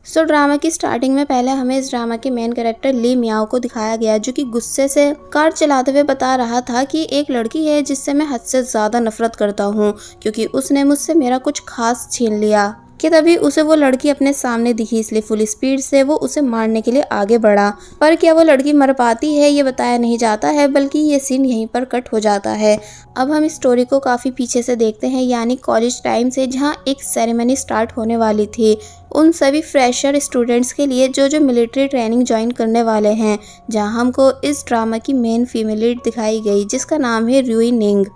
Drama की starting में पहले हमें इस ड्रामा के मेन कैरेक्टर ली मियाओ को दिखाया गया, जो कि गुस्से से कार चलाते हुए बता रहा था कि एक लड़की है जिससे मैं हद से ज्यादा नफरत करता हूँ, क्योंकि उसने मुझसे मेरा कुछ खास छीन लिया। कि तभी उसे वो लड़की अपने सामने दिखी, इसलिए फुल स्पीड से वो उसे मारने के लिए आगे बढ़ा। पर क्या वो लड़की मर पाती है ये बताया नहीं जाता है, बल्कि ये सीन यहीं पर कट हो जाता है। अब हम स्टोरी को काफी पीछे से देखते हैं, यानी कॉलेज टाइम से, जहाँ एक सेरेमनी स्टार्ट होने वाली थी उन सभी फ्रेशर स्टूडेंट्स के लिए जो मिलिट्री ट्रेनिंग ज्वाइन करने वाले हैं, जहाँ हमको इस ड्रामा की मेन फीमेल लीड दिखाई गई, जिसका नाम है रुई निंग,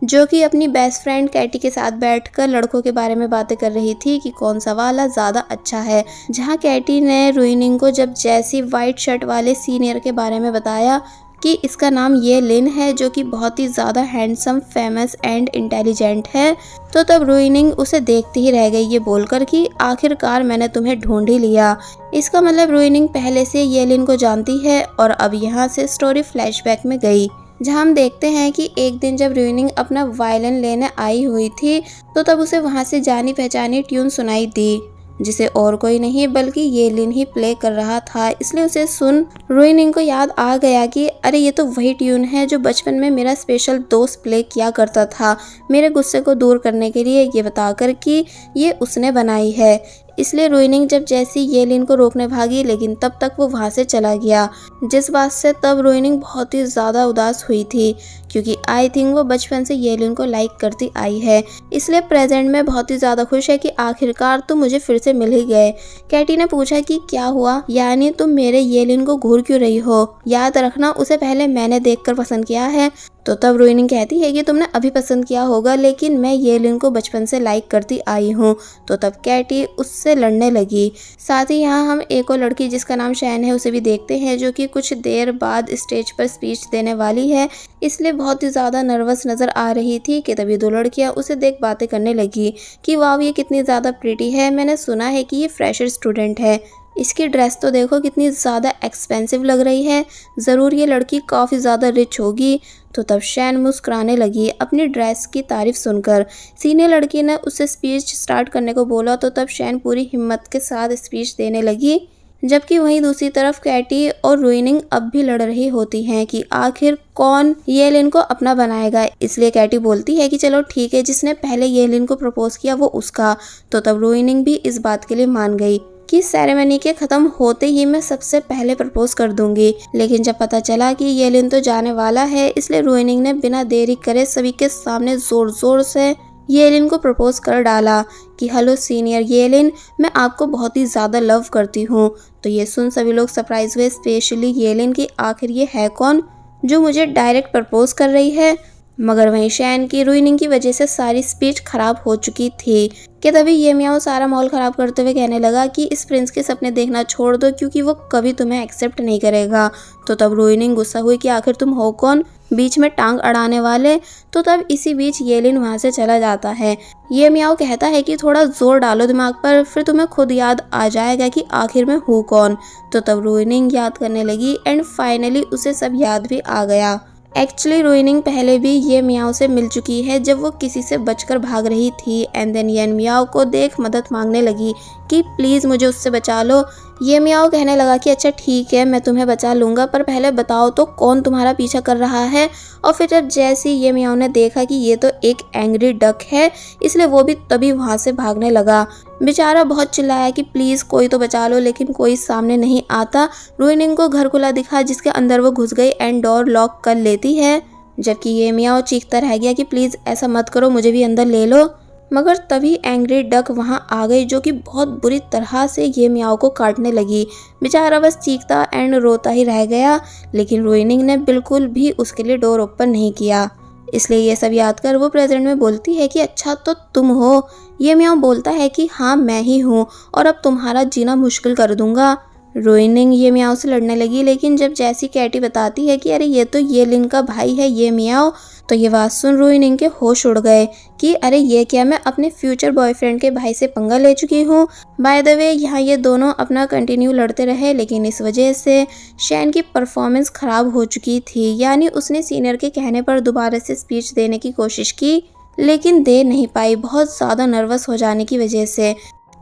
जो कि अपनी बेस्ट फ्रेंड कैटी के साथ बैठकर लड़कों के बारे में बातें कर रही थी कि कौन सा वाला ज़्यादा अच्छा है। जहां कैटी ने रुइनिंग को जब जैसी वाइट शर्ट वाले सीनियर के बारे में बताया कि इसका नाम ये लिन है, जो कि बहुत ही ज़्यादा हैंडसम, फेमस एंड इंटेलिजेंट है, तो तब रुइनिंग उसे देखते ही रह गई, ये बोलकर कि आखिरकार मैंने तुम्हें ढूंढ ही लिया। इसका मतलब रुइनिंग पहले से ये लिन को जानती है। और अब यहाँ से स्टोरी फ्लैशबैक में गई, जहाँ हम देखते हैं कि एक दिन जब रुइनिंग अपना वायलिन लेने आई हुई थी, तो तब उसे वहाँ से जानी पहचानी ट्यून सुनाई दी, जिसे और कोई नहीं बल्कि ये लिन ही प्ले कर रहा था। इसलिए उसे सुन रुइनिंग को याद आ गया कि अरे ये तो वही ट्यून है जो बचपन में मेरा स्पेशल दोस्त प्ले किया करता था, मेरे गुस्से को दूर करने के लिए, ये बताकर कि ये उसने बनाई है। इसलिए रुइनिंग जब जैसी ये लिन को रोकने भागी, लेकिन तब तक वो वहाँ से चला गया, जिस बात से तब रुइनिंग बहुत ही ज़्यादा उदास हुई थी, क्योंकि आई थिंक वो बचपन से ये लिन को लाइक करती आई है। इसलिए प्रेजेंट में बहुत ही ज़्यादा खुश है कि आखिरकार तुम मुझे फिर से मिल ही गए। कैटी ने पूछा कि क्या हुआ, यानी तुम मेरे ये लिन को घूर क्यों रही हो? याद रखना उसे पहले मैंने देखकर पसंद किया है। तो तब रुइनिंग कहती है कि तुमने अभी पसंद किया होगा, लेकिन मैं ये लिन को बचपन से लाइक करती आई हूँ। तो तब कैटी उससे लड़ने लगी। साथ ही यहाँ हम एक और लड़की जिसका नाम शैन है उसे भी देखते हैं, जो कि कुछ देर बाद स्टेज पर स्पीच देने वाली है, इसलिए बहुत ही ज़्यादा नर्वस नज़र आ रही थी। कि तभी दो लड़कियाँ उसे देख बातें करने लगी कि वाह ये कितनी ज़्यादा प्रिटी है, मैंने सुना है कि ये फ्रेशर स्टूडेंट है, इसकी ड्रेस तो देखो कितनी ज़्यादा एक्सपेंसिव लग रही है, ज़रूर ये लड़की काफ़ी ज़्यादा रिच होगी। तो तब शैन मुस्कुराने लगी अपनी ड्रेस की तारीफ सुनकर। सीनियर लड़की ने उससे स्पीच स्टार्ट करने को बोला, तो तब शैन पूरी हिम्मत के साथ स्पीच देने लगी, जबकि वहीं दूसरी तरफ कैटी और रुइनिंग अब भी लड़ रही होती हैं कि आखिर कौन ये लिन को अपना बनाएगा। इसलिए कैटी बोलती है कि चलो ठीक है, जिसने पहले ये लिन को प्रपोज किया वो उसका। तो तब रुइनिंग भी इस बात के लिए मान गई कि सेरेमनी के खत्म होते ही मैं सबसे पहले प्रपोज कर दूंगी। लेकिन जब पता चला कि ये लिन तो जाने वाला है, इसलिए रुइनिंग ने बिना देरी करे सभी के सामने जोर जोर से येलिन को प्रपोज कर डाला कि हेलो सीनियर येलिन, मैं आपको बहुत ही ज़्यादा लव करती हूँ। तो ये सुन सभी लोग सरप्राइज हुए, स्पेशली येलिन की आखिर ये है कौन जो मुझे डायरेक्ट प्रपोज कर रही है। मगर वहीं शैन की रुइनिंग की वजह से सारी स्पीच खराब हो चुकी थी। कि तभी ये मियाओ सारा माहौल खराब करते हुए कहने लगा कि इस प्रिंस के सपने देखना छोड़ दो, क्योंकि वो कभी तुम्हें एक्सेप्ट नहीं करेगा। तो तब रुइनिंग गुस्सा हुई कि आखिर तुम हो कौन बीच में टांग अड़ाने वाले। तो तब इसी बीच येलिन वहाँ से चला जाता है। ये मियाओ कहता है कि थोड़ा जोर डालो दिमाग पर, फिर तुम्हें खुद याद आ जाएगा कि आखिर में हूँ कौन। तो तब रुइनिंग याद करने लगी एंड फाइनली उसे सब याद भी आ गया। एक्चुअली रुइनिंग पहले भी ये मियाओ से मिल चुकी है जब वो किसी से बचकर भाग रही थी। एंड देन ये मियाओ को देख मदद मांगने लगी कि प्लीज़ मुझे उससे बचा लो। ये मियाओ कहने लगा कि अच्छा ठीक है, मैं तुम्हें बचा लूँगा, पर पहले बताओ तो कौन तुम्हारा पीछा कर रहा है। और फिर जब जैसे ये मियाओ ने देखा कि ये तो एक एंग्री डक है, इसलिए वो भी तभी वहाँ से भागने लगा। बेचारा बहुत चिल्लाया कि प्लीज़ कोई तो बचा लो, लेकिन कोई सामने नहीं आता। रुइनिंग को घर खुला दिखा, जिसके अंदर वो घुस गई एंड डोर लॉक कर लेती है, जबकि ये मियाओ चीखता रह गया कि प्लीज़ ऐसा मत करो, मुझे भी अंदर ले लो। मगर तभी एंग्री डक वहाँ आ गई, जो कि बहुत बुरी तरह से ये मियाओ को काटने लगी। बेचारा बस चीखता एंड रोता ही रह गया, लेकिन रुइनिंग ने बिल्कुल भी उसके लिए डोर ओपन नहीं किया। इसलिए ये सब याद कर वो प्रेजेंट में बोलती है कि अच्छा तो तुम हो। ये मियाओ बोलता है कि हाँ मैं ही हूँ, और अब तुम्हारा जीना मुश्किल कर दूंगा। रुइनिंग ये मियाओ से लड़ने लगी, लेकिन जब जैसी कैटी बताती है कि अरे ये तो ये लिन का भाई है ये मियाओ, तो ये बात सुन रुइनिंग के होश उड़ गए कि अरे ये क्या, मैं अपने फ्यूचर बॉयफ्रेंड के भाई से पंगा ले चुकी हूँ। बाय द वे यहाँ ये दोनों अपना कंटिन्यू लड़ते रहे, लेकिन इस वजह से शैन की परफॉर्मेंस खराब हो चुकी थी। यानी उसने सीनियर के कहने पर दोबारा से स्पीच देने की कोशिश की, लेकिन दे नहीं पाई, बहुत ज़्यादा नर्वस हो जाने की वजह से।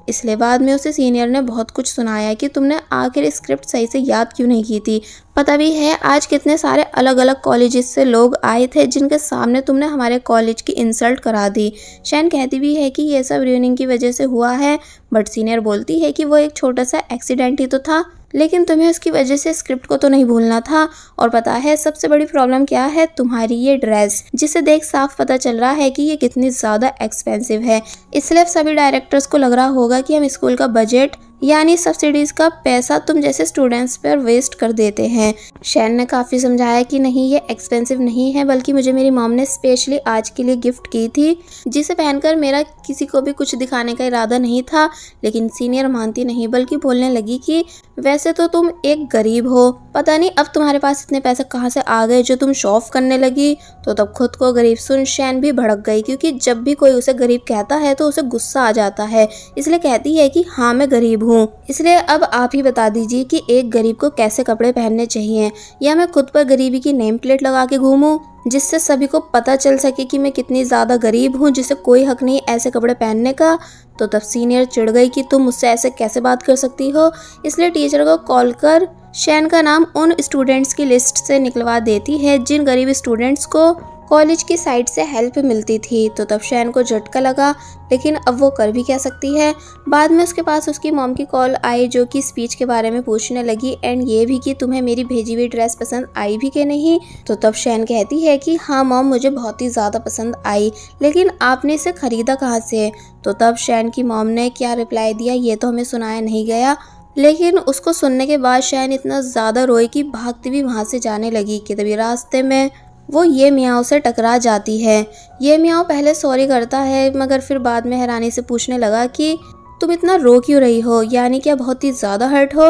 इसलिए बाद में उसे सीनियर ने बहुत कुछ सुनाया कि तुमने आखिर स्क्रिप्ट सही से याद क्यों नहीं की थी। पता भी है आज कितने सारे अलग अलग कॉलेजेस से लोग आए थे जिनके सामने तुमने हमारे कॉलेज की इंसल्ट करा दी। शैन कहती भी है कि ये सब र्यूनिंग की वजह से हुआ है, बट सीनियर बोलती है कि वो एक छोटा सा एक्सीडेंट ही तो था, लेकिन तुम्हें उसकी वजह से स्क्रिप्ट को तो नहीं भूलना था। और पता है सबसे बड़ी प्रॉब्लम क्या है? तुम्हारी ये ड्रेस, जिसे देख साफ पता चल रहा है कि ये कितनी ज़्यादा एक्सपेंसिव है। इसलिए सभी डायरेक्टर्स को लग रहा होगा कि हम स्कूल का बजट यानी सब्सिडीज का पैसा तुम जैसे स्टूडेंट्स पर वेस्ट कर देते हैं। शैन ने काफ़ी समझाया कि नहीं, ये एक्सपेंसिव नहीं है, बल्कि मुझे मेरी मॉम ने स्पेशली आज के लिए गिफ्ट की थी, जिसे पहनकर मेरा किसी को भी कुछ दिखाने का इरादा नहीं था। लेकिन सीनियर मानती नहीं, बल्कि बोलने लगी कि वैसे तो तुम एक गरीब हो, पता नहीं अब तुम्हारे पास इतने पैसे कहाँ से आ गए जो तुम शो ऑफ करने लगी। तो तब खुद को गरीब सुन शैन भी भड़क गई, क्योंकि जब भी कोई उसे गरीब कहता है तो उसे गुस्सा आ जाता है। इसलिए कहती है कि हाँ मैं गरीब हूँ, इसलिए अब आप ही बता दीजिए कि एक गरीब को कैसे कपड़े पहनने चाहिए, या मैं खुद पर गरीबी की नेम प्लेट लगा के घूमूं जिससे सभी को पता चल सके कि मैं कितनी ज़्यादा गरीब हूँ, जिसे कोई हक नहीं ऐसे कपड़े पहनने का। तो तब सीनियर चिढ़ गई कि तुम मुझसे ऐसे कैसे बात कर सकती हो। इसलिए टीचर को कॉल कर शैन का नाम उन स्टूडेंट्स की लिस्ट से निकलवा देती है जिन गरीब स्टूडेंट्स को कॉलेज की साइड से हेल्प मिलती थी। तो तब शैन को झटका लगा, लेकिन अब वो कर भी क्या सकती है। बाद में उसके पास उसकी मॉम की कॉल आई, जो कि स्पीच के बारे में पूछने लगी, एंड ये भी कि तुम्हें मेरी भेजी हुई ड्रेस पसंद आई भी कि नहीं। तो तब शैन कहती है कि हाँ मॉम, मुझे बहुत ही ज़्यादा पसंद आई, लेकिन आपने इसे ख़रीदा कहाँ से। तो तब शैन की मॉम ने क्या रिप्लाई दिया ये तो हमें सुनाया नहीं गया, लेकिन उसको सुनने के बाद शैन इतना ज़्यादा रोई कि भागती भी वहाँ से जाने लगी कि तभी रास्ते में वो ये मियाओ से टकरा जाती है। ये मियाओ पहले सॉरी करता है, मगर फिर बाद में हैरानी से पूछने लगा कि तुम इतना रो क्यों रही हो, यानी क्या बहुत ही ज़्यादा हर्ट हो।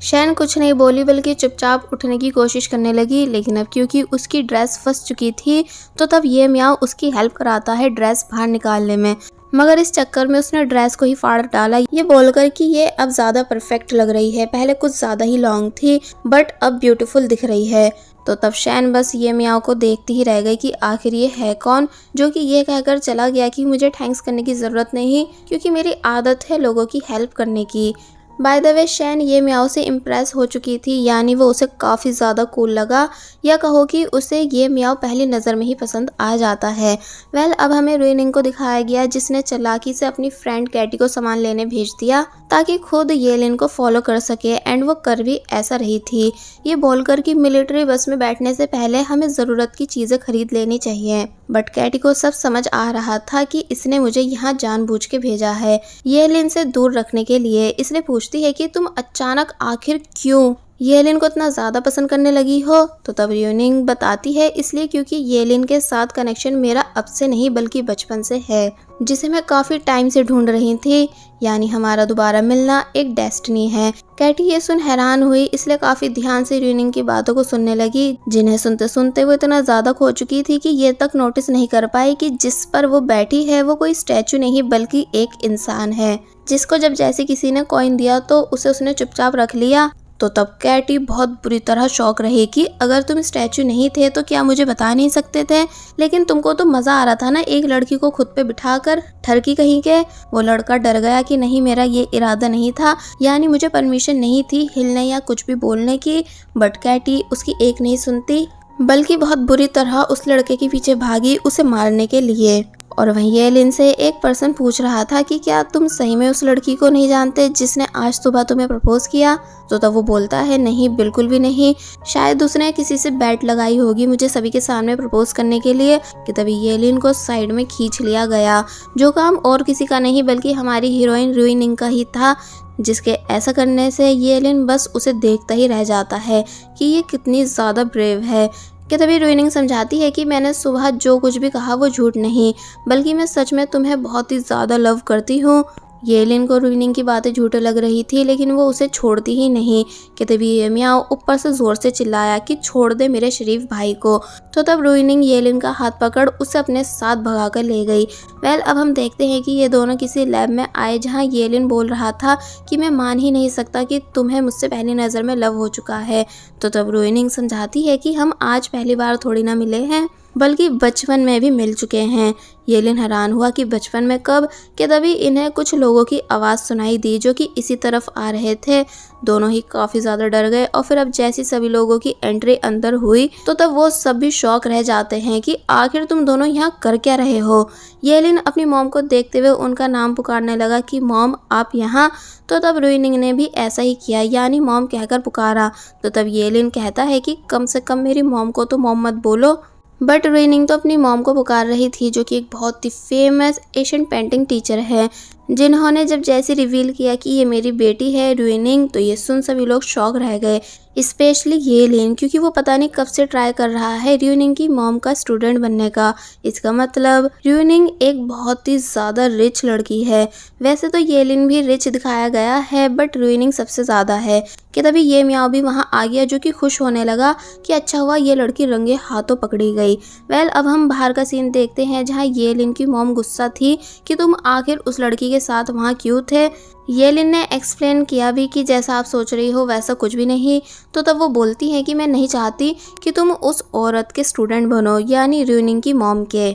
शैन कुछ नहीं बोली, बल्कि चुपचाप उठने की कोशिश करने लगी, लेकिन अब क्योंकि उसकी ड्रेस फंस चुकी थी तो तब ये मियाओ उसकी हेल्प कराता है ड्रेस बाहर निकालने में, मगर इस चक्कर में उसने ड्रेस को ही फाड़ डाला, ये बोलकर कि ये अब ज़्यादा परफेक्ट लग रही है, पहले कुछ ज़्यादा ही लॉन्ग थी बट अब ब्यूटीफुल दिख रही है। तो तब शैन बस ये मियाओ को देखती ही रह गई कि आखिर ये है कौन, जो कि ये कहकर चला गया कि मुझे थैंक्स करने की ज़रूरत नहीं, क्योंकि मेरी आदत है लोगों की हेल्प करने की। बाय द वे शैन ये मियाओ से इम्प्रेस हो चुकी थी, यानी वो उसे काफ़ी ज़्यादा कूल लगा, या कहो कि उसे ये मियाओ पहली नज़र में ही पसंद आ जाता है। अब हमें रुइनिंग को दिखाया गया, जिसने चालाकी से अपनी फ्रेंड कैटी को सामान लेने भेज दिया ताकि खुद येलिन को फॉलो कर सके, एंड वो कर भी ऐसा रही थी, ये बोलकर कि मिलिट्री बस में बैठने से पहले हमें ज़रूरत की चीज़ें खरीद लेनी चाहिए। बट कैटी को सब समझ आ रहा था कि इसने मुझे यहाँ जानबूझ के भेजा है येलिन से दूर रखने के लिए, इसलिए पूछती है कि तुम अचानक आखिर क्यों येलिन को इतना ज़्यादा पसंद करने लगी हो। तो तब र्यूनिंग बताती है इसलिए क्योंकि येलिन के साथ कनेक्शन मेरा अब से नहीं बल्कि बचपन से है, जिसे मैं काफ़ी टाइम से ढूंढ रही थी, यानी हमारा दोबारा मिलना एक डेस्टिनी है। कैटी ये सुन हैरान हुई, इसलिए काफ़ी ध्यान से र्यूनिंग की बातों को सुनने लगी, जिन्हें सुनते सुनते वो इतना ज़्यादा खो चुकी थी कि ये तक नोटिस नहीं कर पाई कि जिस पर वो बैठी है वो कोई स्टैचू नहीं बल्कि एक इंसान है, जिसको जब जैसे किसी ने कॉइन दिया तो उसे उसने चुपचाप रख लिया। तो तब कैटी बहुत बुरी तरह शॉक रही कि अगर तुम स्टैचू नहीं थे तो क्या मुझे बता नहीं सकते थे, लेकिन तुमको तो मज़ा आ रहा था ना एक लड़की को खुद पे बिठाकर, ठरकी कहीं के। वो लड़का डर गया कि नहीं मेरा ये इरादा नहीं था, यानी मुझे परमिशन नहीं थी हिलने या कुछ भी बोलने की। बट कैटी उसकी एक नहीं सुनती, बल्कि बहुत बुरी तरह उस लड़के के पीछे भागी उसे मारने के लिए। और वहीं येलिन से एक पर्सन पूछ रहा था कि क्या तुम सही में उस लड़की को नहीं जानते जिसने आज सुबह तुम्हें प्रपोज किया। तो तब वो बोलता है नहीं बिल्कुल भी नहीं, शायद उसने किसी से बैट लगाई होगी मुझे सभी के सामने प्रपोज करने के लिए। कि तभी येलिन को साइड में खींच लिया गया, जो काम और किसी का नहीं बल्कि हमारी हीरोइन रुइनिंग का ही था, जिसके ऐसा करने से येलिन बस उसे देखता ही रह जाता है कि ये कितनी ज़्यादा ब्रेव है। कि तभी रुइनिंग समझाती है कि मैंने सुबह जो कुछ भी कहा वो झूठ नहीं, बल्कि मैं सच में तुम्हें बहुत ही ज़्यादा लव करती हूँ। येलिन को रुइनिंग की बातें झूठ लग रही थी, लेकिन वो उसे छोड़ती ही नहीं। कि तभी ये मियाओ ऊपर से ज़ोर से चिल्लाया कि छोड़ दे मेरे शरीफ भाई को। तो तब रुइनिंग येलिन का हाथ पकड़ उसे अपने साथ भगा कर ले गई। अब हम देखते हैं कि ये दोनों किसी लैब में आए, जहाँ येलिन बोल रहा था कि मैं मान ही नहीं सकता कि तुम्हें मुझसे पहली नज़र में लव हो चुका है। तो तब रुइनिंग समझाती है कि हम आज पहली बार थोड़ी ना मिले हैं, बल्कि बचपन में भी मिल चुके हैं। येलिन हैरान हुआ कि बचपन में कब, कि तभी इन्हें कुछ लोगों की आवाज़ सुनाई दी जो कि इसी तरफ आ रहे थे। दोनों ही काफ़ी ज़्यादा डर गए और फिर अब जैसी सभी लोगों की एंट्री अंदर हुई तो तब वो सब भी शॉक रह जाते हैं कि आखिर तुम दोनों यहाँ कर क्या रहे हो। येलिन अपनी मॉम को देखते हुए उनका नाम पुकारने लगा कि मॉम आप यहाँ। तो तब रुइनिंग ने भी ऐसा ही किया, यानी मॉम कहकर पुकारा। तो तब येलिन कहता है कि कम से कम मेरी मॉम को तो मॉम मत बोलो। बट रुइनिंग तो अपनी मॉम को पुकार रही थी जो कि एक बहुत ही फेमस एशियन पेंटिंग टीचर है, जिन्होंने जब जैसे रिवील किया कि ये मेरी बेटी है रुइनिंग, तो ये सुन सभी लोग शॉक रह गए, स्पेशली येलिन, क्योंकि वो पता नहीं कब से ट्राई कर रहा है रुइनिंग की मॉम का स्टूडेंट बनने का। इसका मतलब रुइनिंग एक बहुत ही ज़्यादा रिच लड़की है। वैसे तो येलिन भी रिच दिखाया गया है बट रुइनिंग सबसे ज़्यादा है। कि तभी ये मियाओ भी वहाँ आ गया जो कि खुश होने लगा कि अच्छा हुआ ये लड़की रंगे हाथों पकड़ी गई। वेल अब हम बाहर का सीन देखते हैं जहाँ येलिन की मॉम गुस्सा थी कि तुम आखिर उस लड़की के साथ वहाँ क्यों थे। येलिन ने एक्सप्लेन किया भी कि जैसा आप सोच रही हो वैसा कुछ भी नहीं। तो तब वो बोलती है कि मैं नहीं चाहती कि तुम उस औरत के स्टूडेंट बनो, यानी रुइनिंग की मॉम के।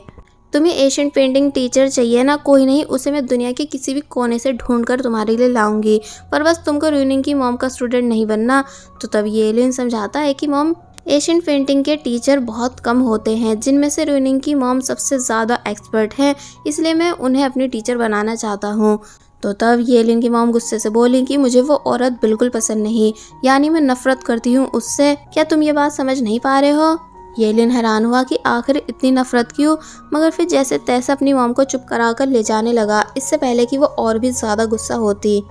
तुम्हें एशियन पेंटिंग टीचर चाहिए ना, कोई नहीं, उसे मैं दुनिया के किसी भी कोने से ढूंढ कर तुम्हारे लिए लाऊंगी, पर बस तुमको रुइनिंग की मॉम का स्टूडेंट नहीं बनना। तो तब येलिन समझाता है कि मॉम एशियन पेंटिंग के टीचर बहुत कम होते हैं, जिनमें से रुइनिंग की मॉम सबसे ज़्यादा एक्सपर्ट है, इसलिए मैं उन्हें अपनी टीचर बनाना चाहता हूँ। तो तब येलिन की मॉम गुस्से से बोली कि मुझे वो औरत बिल्कुल पसंद नहीं, यानी मैं नफरत करती हूँ उससे। क्या तुम ये बात समझ नहीं पा रहे हो? येलिन हैरान हुआ कि आखिर इतनी नफरत क्यों, मगर फिर जैसे तैसे अपनी मॉम को चुप कराकर ले जाने लगा, इससे पहले कि वो और भी ज़्यादा गुस्सा होती।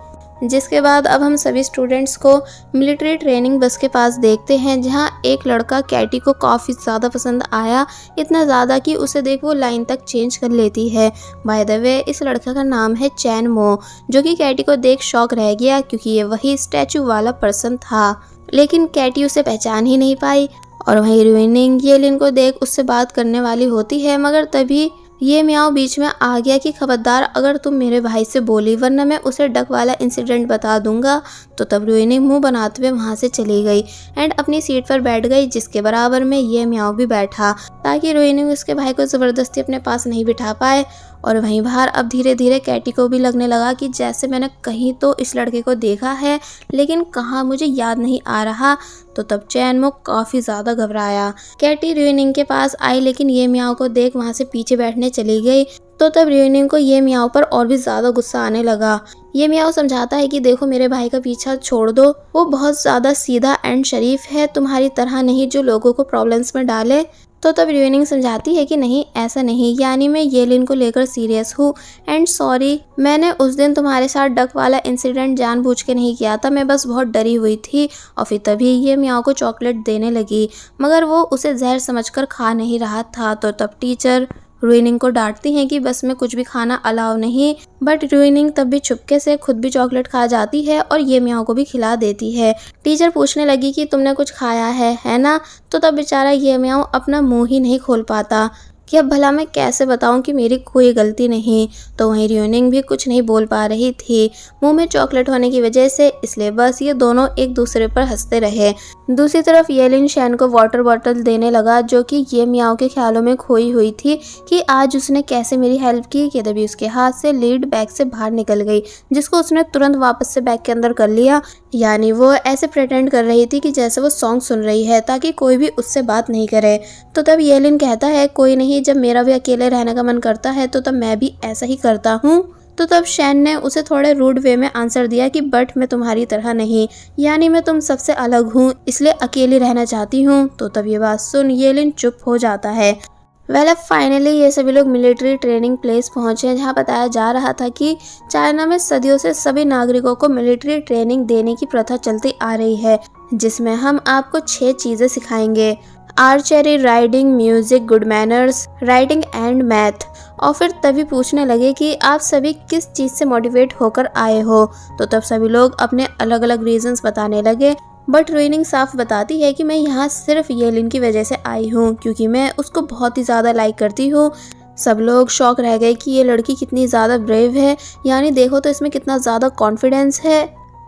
जिसके बाद अब हम सभी स्टूडेंट्स को मिलिट्री ट्रेनिंग बस के पास देखते हैं, जहां एक लड़का कैटी को काफ़ी ज़्यादा पसंद आया, इतना ज़्यादा कि उसे देख वो लाइन तक चेंज कर लेती है। बाय द वे इस लड़के का नाम है चैन मो, जो कि कैटी को देख शॉक रह गया क्योंकि ये वही स्टैचू वाला पर्सन था, लेकिन कैटी उसे पहचान ही नहीं पाई। और वहीं रुइनिंग येलिन को देख उससे बात करने वाली होती है, मगर तभी ये मियाओ बीच में आ गया कि खबरदार अगर तुम मेरे भाई से बोली वरना मैं उसे डक वाला इंसिडेंट बता दूंगा। तो तब रुइनिंग मुंह बनाते हुए वहां से चली गई एंड अपनी सीट पर बैठ गई, जिसके बराबर में ये मियाओ भी बैठा ताकि रुइनिंग उसके भाई को ज़बरदस्ती अपने पास नहीं बिठा पाए। और वहीं बाहर अब धीरे धीरे कैटी को भी लगने लगा कि जैसे मैंने कहीं तो इस लड़के को देखा है, लेकिन कहाँ मुझे याद नहीं आ रहा। तो तब चैन मो काफ़ी ज़्यादा घबराया। कैटी रुइनिंग के पास आई, लेकिन ये मियाओ को देख वहाँ से पीछे बैठने चली गई। तो तब रुइनिंग को ये मियाओ पर और भी ज़्यादा गुस्सा आने लगा। ये मियाओ समझाता है कि देखो मेरे भाई का पीछा छोड़ दो, वो बहुत ज़्यादा सीधा एंड शरीफ है, तुम्हारी तरह नहीं जो लोगों को प्रॉब्लम्स में डाले। तो तब रुइनिंग समझाती है कि नहीं ऐसा नहीं, यानी मैं येलिन को लेकर सीरियस हूँ एंड सॉरी, मैंने उस दिन तुम्हारे साथ डक वाला इंसिडेंट जानबूझ के नहीं किया था, मैं बस बहुत डरी हुई थी। और फिर तभी ये मियाओ को चॉकलेट देने लगी, मगर वो उसे जहर समझकर खा नहीं रहा था। तो तब टीचर रुइनिंग को डांटती हैं कि बस में कुछ भी खाना अलाउ नहीं, बट रुइनिंग तब भी चुपके से खुद भी चॉकलेट खा जाती है और ये मियाओ को भी खिला देती है। टीचर पूछने लगी कि तुमने कुछ खाया है ना? तो तब बेचारा ये मियाओ अपना मुंह ही नहीं खोल पाता कि अब भला मैं कैसे बताऊं कि मेरी कोई गलती नहीं। तो वहीं रुइनिंग भी कुछ नहीं बोल पा रही थी मुंह में चॉकलेट होने की वजह से, इसलिए बस ये दोनों एक दूसरे पर हंसते रहे। दूसरी तरफ येलिन शैन को वाटर बॉटल देने लगा, जो कि ये मियाओ के ख्यालों में खोई हुई थी कि आज उसने कैसे मेरी हेल्प की। कि तभी उसके हाथ से लीड बैग से बाहर निकल गई, जिसको उसने तुरंत वापस से बैग के अंदर कर लिया, यानी वो ऐसे प्रिटेंड कर रही थी कि जैसे वो सॉन्ग सुन रही है ताकि कोई भी उससे बात नहीं करे। तो तब येलिन कहता है कोई नहीं, जब मेरा भी अकेले रहने का मन करता है तो तब मैं भी ऐसा ही करता हूँ। तो तब शैन ने उसे थोड़े रूड वे में आंसर दिया कि बट मैं तुम्हारी तरह नहीं, यानी मैं तुम सबसे अलग हूँ, इसलिए अकेली रहना चाहती हूँ। तो तब ये बात सुन येलिन चुप हो जाता है। वेल अब फाइनली ये सभी लोग मिलिट्री ट्रेनिंग प्लेस पहुंचे, जहां बताया जा रहा था कि चाइना में सदियों से सभी नागरिकों को मिलिट्री ट्रेनिंग देने की प्रथा चलती आ रही है, जिसमें हम आपको 6 चीज़ें सिखाएंगे: archery, riding, music, good manners, writing and math. और फिर तभी पूछने लगे कि आप सभी किस चीज़ से मोटिवेट होकर आए हो। तो तब सभी लोग अपने अलग अलग रीजंस बताने लगे, बट रुइनिंग साफ बताती है कि मैं यहाँ सिर्फ येलिन की वजह से आई हूँ, क्योंकि मैं उसको बहुत ही ज़्यादा लाइक करती हूँ। सब लोग शॉक रह गए कि ये लड़की कितनी ज़्यादा ब्रेव है, यानी देखो तो इसमें कितना ज़्यादा कॉन्फिडेंस है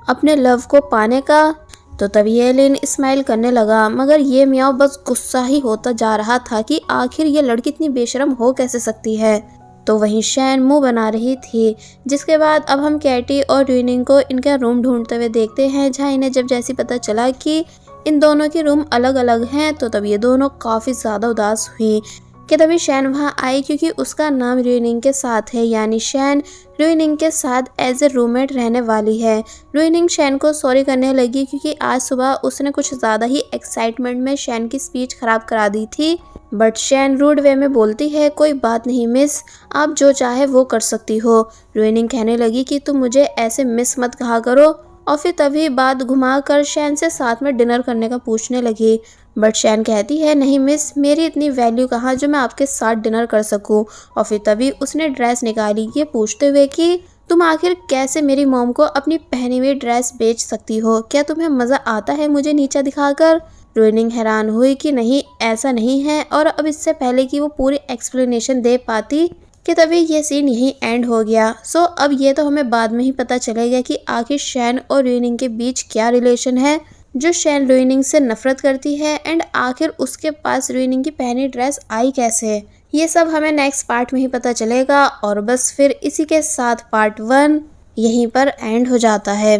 अपने लव को पाने का। तो तभी ये लिन स्माइल करने लगा, मगर ये मियाओ बस गुस्सा ही होता जा रहा था कि आखिर ये लड़की इतनी बेशरम हो कैसे सकती है। तो वहीं शैन मुंह बना रही थी। जिसके बाद अब हम कैटी और र्यूनिंग को इनका रूम ढूंढते हुए देखते हैं, जहां इन्हें जब जैसे पता चला कि इन दोनों के रूम अलग अलग हैं, तो तब ये दोनों काफ़ी ज़्यादा उदास हुई कि तभी शैन वहां आई, क्योंकि उसका नाम र्यूनिंग के साथ है, यानी शैन र्यूनिंग के साथ एज ए रूममेट रहने वाली है। र्यूनिंग शैन को सॉरी करने लगी, क्योंकि आज सुबह उसने कुछ ज़्यादा ही एक्साइटमेंट में शैन की स्पीच खराब करा दी थी। बट शैन रूड वे में बोलती है, कोई बात नहीं मिस, आप जो चाहे वो कर सकती हो। र्यूनिंग कहने लगी कि तुम मुझे ऐसे मिस मत कहा करो, और फिर तभी बात घुमाकर शैन से साथ में डिनर करने का पूछने लगी। बट शैन कहती है, नहीं मिस, मेरी इतनी वैल्यू कहाँ जो मैं आपके साथ डिनर कर सकूं। और फिर तभी उसने ड्रेस निकाली, ये पूछते हुए कि तुम आखिर कैसे मेरी मॉम को अपनी पहनी हुई ड्रेस बेच सकती हो, क्या तुम्हें मज़ा आता है मुझे नीचा दिखाकर। र्यूनिंग हैरान हुई कि नहीं ऐसा नहीं है, और अब इससे पहले कि वो पूरी एक्सप्लेनेशन दे पाती कि तभी ये सीन यहीं एंड हो गया। सो अब ये तो हमें बाद में ही पता चलेगा कि आखिर शैन और र्यूनिंग के बीच क्या रिलेशन है, जो शैन र्यूनिंग से नफरत करती है, एंड आखिर उसके पास र्यूनिंग की पहनी ड्रेस आई कैसे। ये सब हमें नेक्स्ट पार्ट में ही पता चलेगा। और बस फिर इसी के साथ पार्ट 1 यहीं पर एंड हो जाता है।